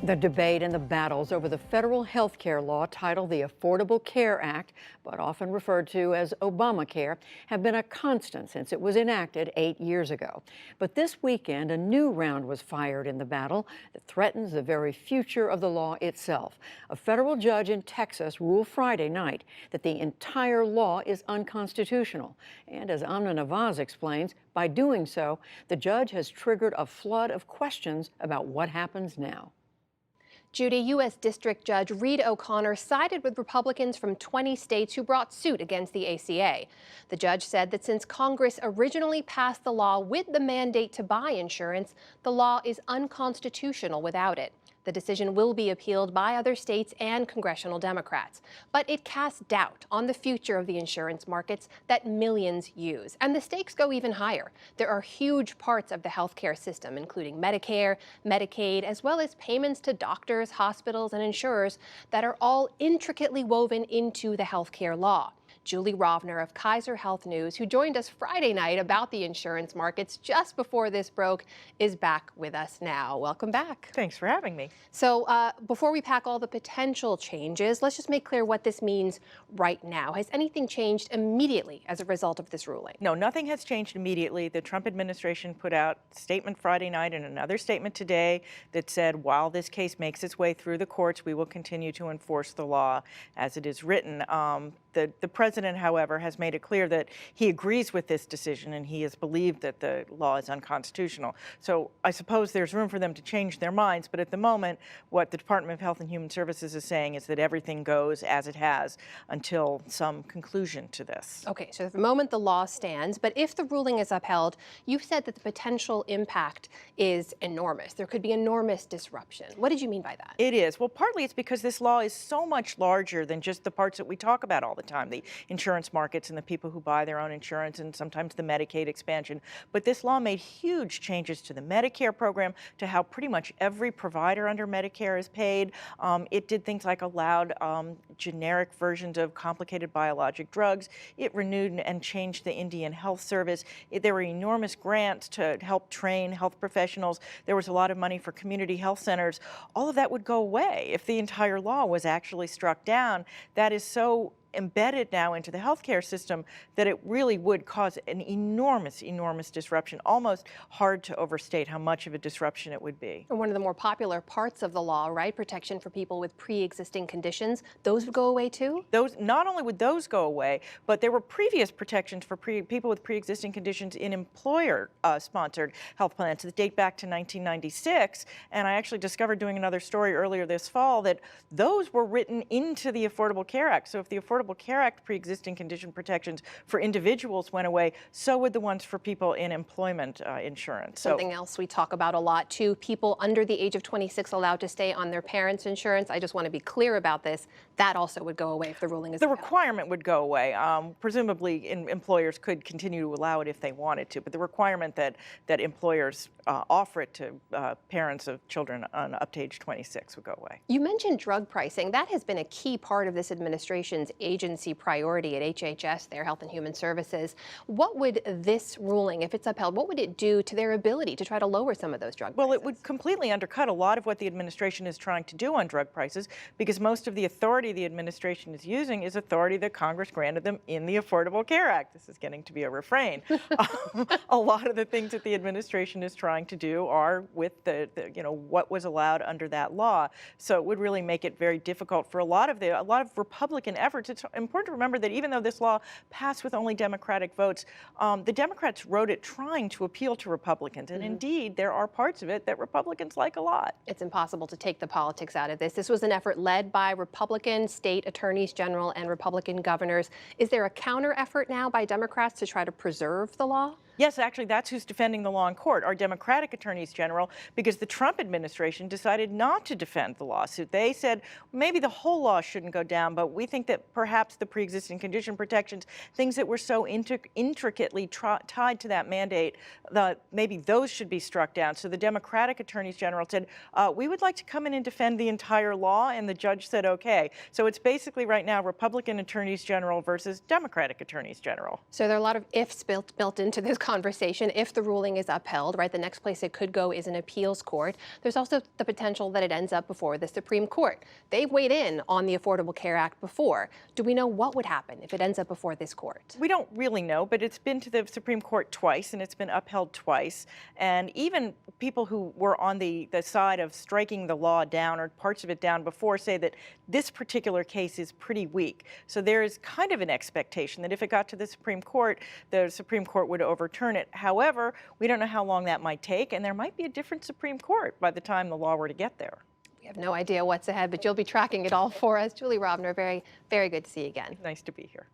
The debate and the battles over the federal health care law titled the Affordable Care Act, but often referred to as Obamacare, have been a constant since it was enacted 8 years ago. But this weekend, a new round was fired in the battle that threatens the very future of the law itself. A federal judge in Texas ruled Friday night that the entire law is unconstitutional. And as Amna Nawaz explains, by doing so, the judge has triggered a flood of questions about what happens now. Judy, U.S. District Judge Reed O'Connor sided with Republicans from 20 states who brought suit against the ACA. The judge said that since Congress originally passed the law with the mandate to buy insurance, the law is unconstitutional without it. The decision will be appealed by other states and congressional Democrats. But it casts doubt on the future of the insurance markets that millions use. And the stakes go even higher. There are huge parts of the healthcare system, including Medicare, Medicaid, as well as payments to doctors, hospitals, and insurers that are all intricately woven into the healthcare law. Julie Rovner of Kaiser Health News, who joined us Friday night about the insurance markets just before this broke, is back with us now. Welcome back. Thanks for having me. So before we pack all the potential changes, let's just make clear what this means right now. Has anything changed immediately as a result of this ruling? No, nothing has changed immediately. The Trump administration put out a statement Friday night and another statement today that said, while this case makes its way through the courts, we will continue to enforce the law as it is written. The president, however, has made it clear that he agrees with this decision and he has believed that the law is unconstitutional. So I suppose there's room for them to change their minds, but at the moment, what the Department of Health and Human Services is saying is that everything goes as it has until some conclusion to this. Okay, so at the moment the law stands, but if the ruling is upheld, you've said that the potential impact is enormous. There could be enormous disruption. What did you mean by that? It is. Well, partly it's because this law is so much larger than just the parts that we talk about all the time, the insurance markets and the people who buy their own insurance and sometimes the Medicaid expansion. But this law made huge changes to the Medicare program, to how pretty much every provider under Medicare is paid. It did things like allowed generic versions of complicated biologic drugs. It renewed and changed the Indian Health Service. There were enormous grants to help train health professionals. There was a lot of money for community health centers. All of that would go away if the entire law was actually struck down. That is so embedded now into the healthcare system that it really would cause an enormous disruption, almost hard to overstate how much of a disruption it would be. And one of the more popular parts of the law, right, protection for people with pre-existing conditions, those would go away too? Those, not only would those go away, but there were previous protections for people with pre-existing conditions in employer-sponsored health plans that date back to 1996. And I actually discovered doing another story earlier this fall that those were written into the Affordable Care Act. So if the Affordable Care Act pre-existing condition protections for individuals went away, so would the ones for people in employment insurance. Something else we talk about a lot too, people under the age of 26 allowed to stay on their parents' insurance. I just want to be clear about this. That also would go away if the ruling is upheld. The requirement would go away. Presumably employers could continue to allow it if they wanted to, but the requirement that employers offer it to parents of children up to age 26 would go away. You mentioned drug pricing. That has been a key part of this administration's agency priority at HHS, their Health and Human Services. What would this ruling, if it's upheld, what would it do to their ability to try to lower some of those drug prices? Well, it would completely undercut a lot of what the administration is trying to do on drug prices, because most of the authority the administration is using is authority that Congress granted them in the Affordable Care Act. This is getting to be a refrain. A lot of the things that the administration is trying to do are with what was allowed under that law. So it would really make it very difficult for a lot of Republican efforts. It's important to remember that even though this law passed with only Democratic votes, the Democrats wrote it trying to appeal to Republicans. And indeed, there are parts of it that Republicans like a lot. It's impossible to take the politics out of this. This was an effort led by Republican state attorneys general and Republican governors. Is there a counter effort now by Democrats to try to preserve the law? Yes, actually, that's who's defending the law in court, our Democratic attorneys general, because the Trump administration decided not to defend the lawsuit. They said maybe the whole law shouldn't go down, but we think that perhaps the pre-existing condition protections, things that were so intricately tied to that mandate, maybe those should be struck down. So the Democratic attorneys general said, we would like to come in and defend the entire law, and the judge said okay. So it's basically right now Republican attorneys general versus Democratic attorneys general. So there are a lot of ifs built into this conversation if the ruling is upheld, right? The next place it could go is an appeals court. There's also the potential that it ends up before the Supreme Court. They've weighed in on the Affordable Care Act before. Do we know what would happen if it ends up before this court? We don't really know, but it's been to the Supreme Court twice, and it's been upheld twice. And even people who were on the side of striking the law down or parts of it down before say that this particular case is pretty weak. So there is kind of an expectation that if it got to the Supreme Court would overturn it. However, we don't know how long that might take, and there might be a different Supreme Court by the time the law were to get there. We have no idea what's ahead, but you'll be tracking it all for us. Julie Rovner, very, very good to see you again. Nice to be here.